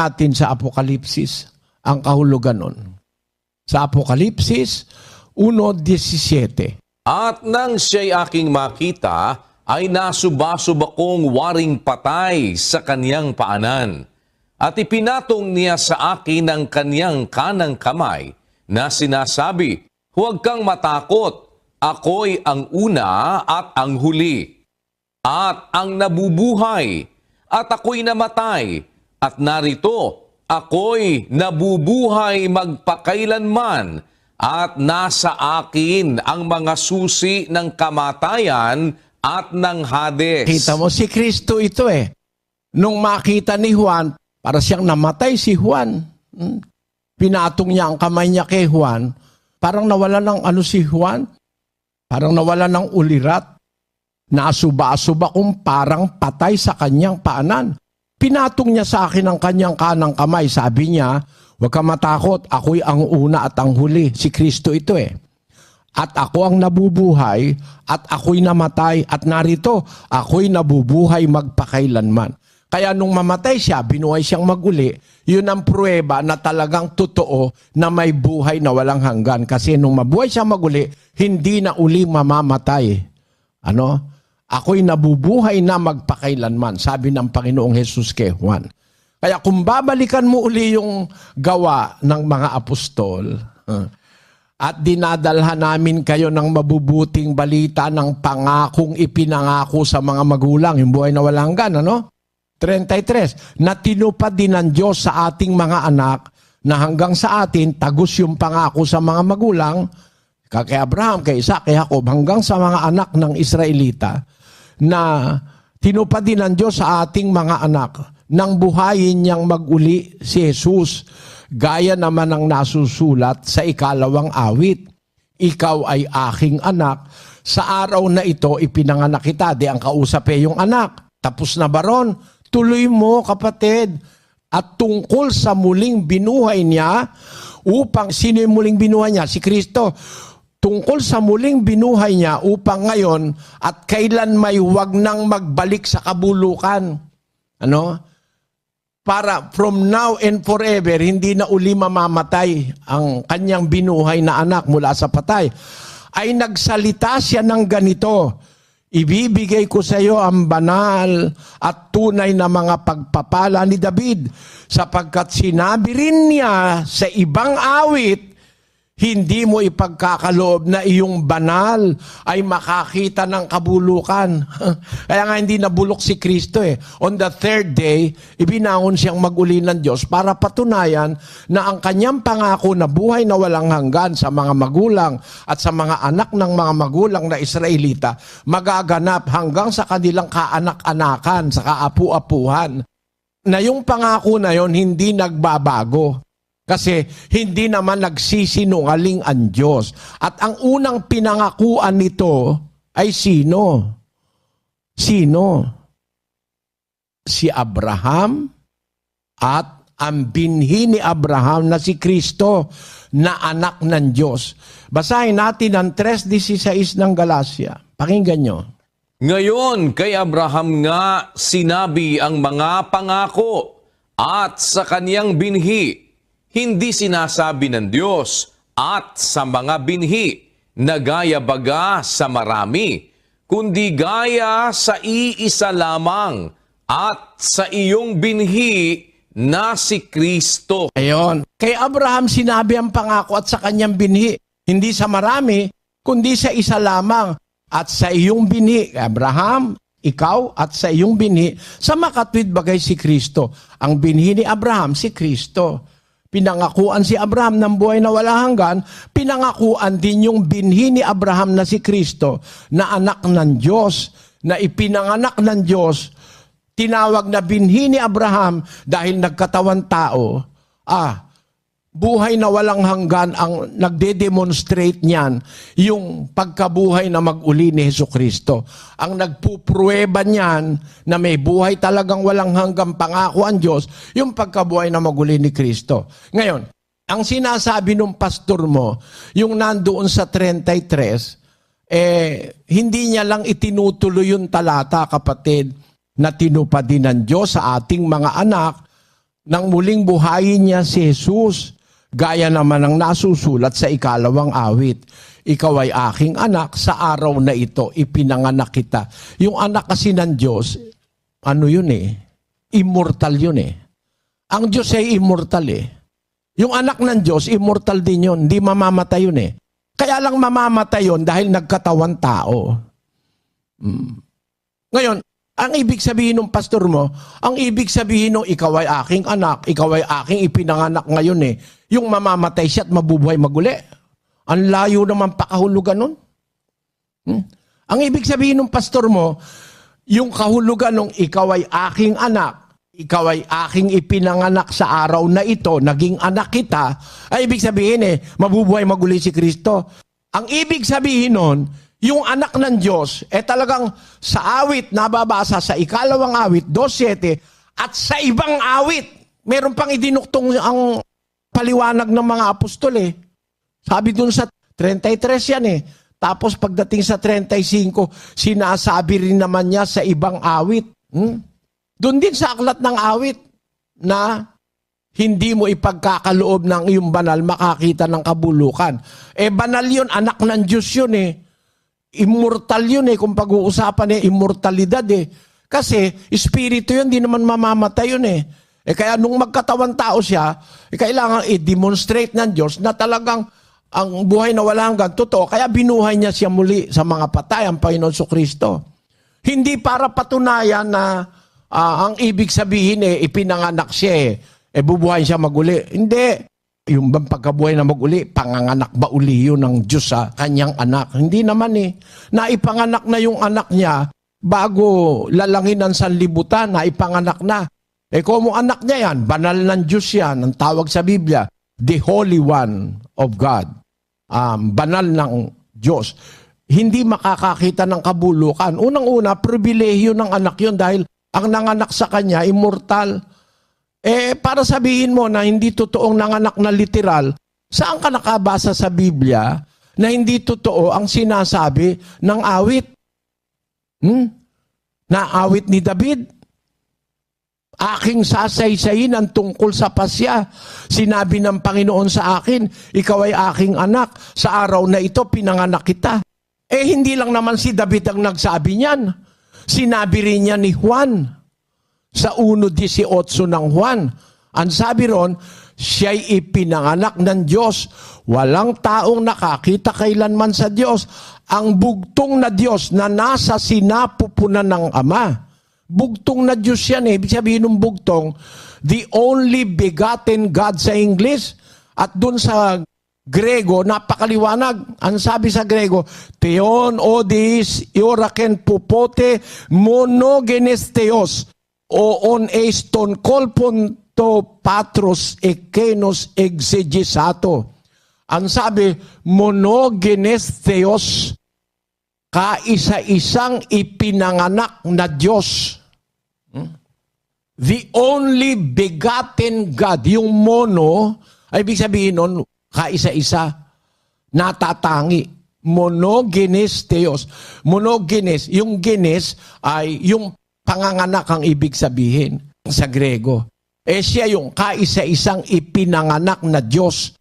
natin sa Apokalipsis ang kahulugan nun. Sa Apokalipsis 1:17. At nang siya'y aking makita, ay nasuba-suba kong waring patay sa kaniyang paanan. At ipinatong niya sa akin ang kaniyang kanang kamay na sinasabi, "Huwag kang matakot, ako'y ang una at ang huli, at ang nabubuhay, at ako'y namatay, at narito, ako'y nabubuhay magpakailanman, at nasa akin ang mga susi ng kamatayan at ng Hades." Kita mo, si Kristo ito eh. Nung makita ni Juan, para siyang namatay si Juan. Pinatong niya ang kamay niya kay Juan. Parang nawala ng si Juan. Parang nawala ng ulirat. Nasuba-suba kung parang patay sa kanyang paanan. Pinatong niya sa akin ang kanyang kanang kamay. Sabi niya, "Huwag ka matakot, ako'y ang una at ang huli." Si Kristo ito eh. At ako ang nabubuhay, at ako'y namatay, at narito, ako'y nabubuhay magpakailanman. Kaya nung mamatay siya, binuhay siyang maguli, yun ang pruweba na talagang totoo na may buhay na walang hanggan. Kasi nung mabuhay siya maguli, hindi na uli mamamatay. Ako'y nabubuhay na magpakailanman, sabi ng Panginoong Hesus kay Juan. Kaya kung babalikan mo uli yung gawa ng mga apostol, at dinadalhan namin kayo ng mabubuting balita ng pangakong ipinangako sa mga magulang, yung buhay na walang hanggan, 33, na tinupad din ng Diyos sa ating mga anak, na hanggang sa atin, tagus yung pangako sa mga magulang, kay Abraham, kay Isaac, kay Jacob, hanggang sa mga anak ng Israelita, na tinupad din ng Diyos sa ating mga anak, nang buhayin niyang maguli si Jesus, gaya naman ng nasusulat sa 2 awit. "Ikaw ay aking anak, sa araw na ito ipinanganak kita." Di ang kausap yung anak. Tapos na ba ron? Tuloy mo, kapatid. At tungkol sa muling binuhay niya, upang, sino yung muling binuhay niya? Si Kristo. Tungkol sa muling binuhay niya, upang ngayon at kailan may huwag nang magbalik sa kabulukan. Para from now and forever, hindi na uli mamamatay ang kanyang binuhay na anak mula sa patay. Ay nagsalita siya ng ganito, "Ibibigay ko sa iyo ang banal at tunay na mga pagpapala ni David, sapagkat sinabi rin niya sa ibang awit, hindi mo ipagkakaloob na iyong banal ay makakita ng kabulukan." Kaya nga hindi nabulok si Kristo eh. On the third day, ibinangon siyang maguli ng Diyos para patunayan na ang kanyang pangako na buhay na walang hanggan sa mga magulang at sa mga anak ng mga magulang na Israelita magaganap hanggang sa kanilang kaanak-anakan, sa kaapu-apuhan. Na yung pangako na yon hindi nagbabago. Kasi hindi naman nagsisinungaling ang Diyos. At ang unang pinangakuan nito ay sino? Sino? Si Abraham at ang binhi ni Abraham na si Kristo na anak ng Diyos. Basahin natin ang 3:16 ng Galacia. Pakinggan nyo. Ngayon kay Abraham nga sinabi ang mga pangako, at sa kaniyang binhi, hindi sinasabi ng Diyos, "At sa mga binhi na gaya baga sa marami, kundi gaya sa iisa lamang, at sa iyong binhi na si Kristo." Ayon. Kay Abraham sinabi ang pangako at sa kanyang binhi, hindi sa marami, kundi sa isa lamang, at sa iyong binhi. Abraham, ikaw at sa iyong binhi, sa makatwid bagay si Kristo. Ang binhi ni Abraham, si Kristo. Pinangakuan si Abraham ng buhay na wala hanggan, pinangakuan din yung binhi ni Abraham na si Kristo, na anak ng Diyos, na ipinanganak ng Diyos, tinawag na binhi ni Abraham dahil nagkatawan tao. Buhay na walang hanggan ang nagde-demonstrate niyan, yung pagkabuhay na mag-uli ni Jesucristo. Ang nagpupruweba niyan na may buhay talagang walang hanggang pangako ang Diyos, yung pagkabuhay na mag-uli ni Kristo. Ngayon, ang sinasabi ng pastor mo, yung nandoon sa 33, hindi niya lang itinutuloy yung talata, kapatid, na tinupad din ng Diyos sa ating mga anak, nang muling buhayin niya si Jesus. Gaya naman ang nasusulat sa 2 awit. Ikaw ay aking anak, sa araw na ito ipinanganak kita. Yung anak kasi ng Diyos, ano yun eh? Immortal yun eh. Ang Diyos ay immortal eh. Yung anak ng Diyos, immortal din yun. Hindi mamamatay yun eh. Kaya lang mamamatay yun dahil nagkatawan tao. Ngayon, ang ibig sabihin ng pastor mo, ang ibig sabihin ng ikaw ay aking anak, ikaw ay aking ipinanganak ngayon eh. Yung mamamatay siya at mabubuhay maguli. Ang layo naman pakahulugan nun. Ang ibig sabihin ng pastor mo, yung kahulugan ng ikaw ay aking anak, ikaw ay aking ipinanganak sa araw na ito, naging anak kita, ay ibig sabihin mabubuhay maguli si Kristo. Ang ibig sabihin nun, yung anak ng Diyos, talagang sa awit, nababasa sa 2 awit, 2:7, at sa ibang awit, meron pang idinuktong ang paliwanag ng mga apostol Sabi dun sa 33 yan Tapos pagdating sa 35, sinasabi rin naman niya sa ibang awit. Doon din sa aklat ng awit na hindi mo ipagkakaloob ng iyong banal makakita ng kabulukan. Banal yun, anak ng Diyos yun Immortal yun kung pag-uusapan immortalidad Kasi, espiritu yun, di naman mamamatay yun kaya nung magkatawan tao siya, kailangan i-demonstrate ng Diyos na talagang ang buhay na wala hanggang totoo. Kaya binuhay niya siya muli sa mga patay, ang Panginoon Kristo. Hindi para patunayan na ang ibig sabihin ipinanganak siya bubuhay siya maguli. Hindi. Yung bang pagkabuhay na maguli, panganganak ba uli yun ng Diyos sa kanyang anak? Hindi naman Naipanganak na yung anak niya bago lalangin ng sanlibutan, naipanganak na. Kung anak niya yan, banal ng Diyos yan, ang tawag sa Biblia, the Holy One of God. Banal ng Diyos. Hindi makakakita ng kabulukan. Unang-una, pribilehiyo ng anak yun dahil ang nanganak sa kanya, immortal. Para sabihin mo na hindi totoong nanganak na literal, saan ka nakabasa sa Biblia na hindi totoo ang sinasabi ng awit? Na awit ni David? Aking sasaysayin ang tungkol sa pasya. Sinabi ng Panginoon sa akin, ikaw ay aking anak. Sa araw na ito, pinanganak kita. Hindi lang naman si David ang nagsabi niyan. Sinabi rin niya ni Juan. Sa 1:18 ng Juan, ang sabi ron, siya'y ipinanganak ng Diyos. Walang taong nakakita kailanman sa Diyos. Ang bugtong na Diyos na nasa sinapupunan ng Ama. Bugtong na Diyos yan Ibig sabihin ng bugtong, the only begotten God sa English. At dun sa Grego, napakaliwanag. Ang sabi sa Grego, Theon odis ioraken pupote monogenes theos. Oon eiston kolpon to patros ekenos exegesato. Ang sabi, monogenes theos, kaisa-isang ipinanganak na Diyos. The only begotten God, yung mono, ay ibig sabihin nun, kaisa-isa, natatangi. Monogenes theos. Monogenes, yung genes ay yung panganganak ang ibig sabihin sa Grego. Siya yung kaisa-isang ipinanganak na Diyos.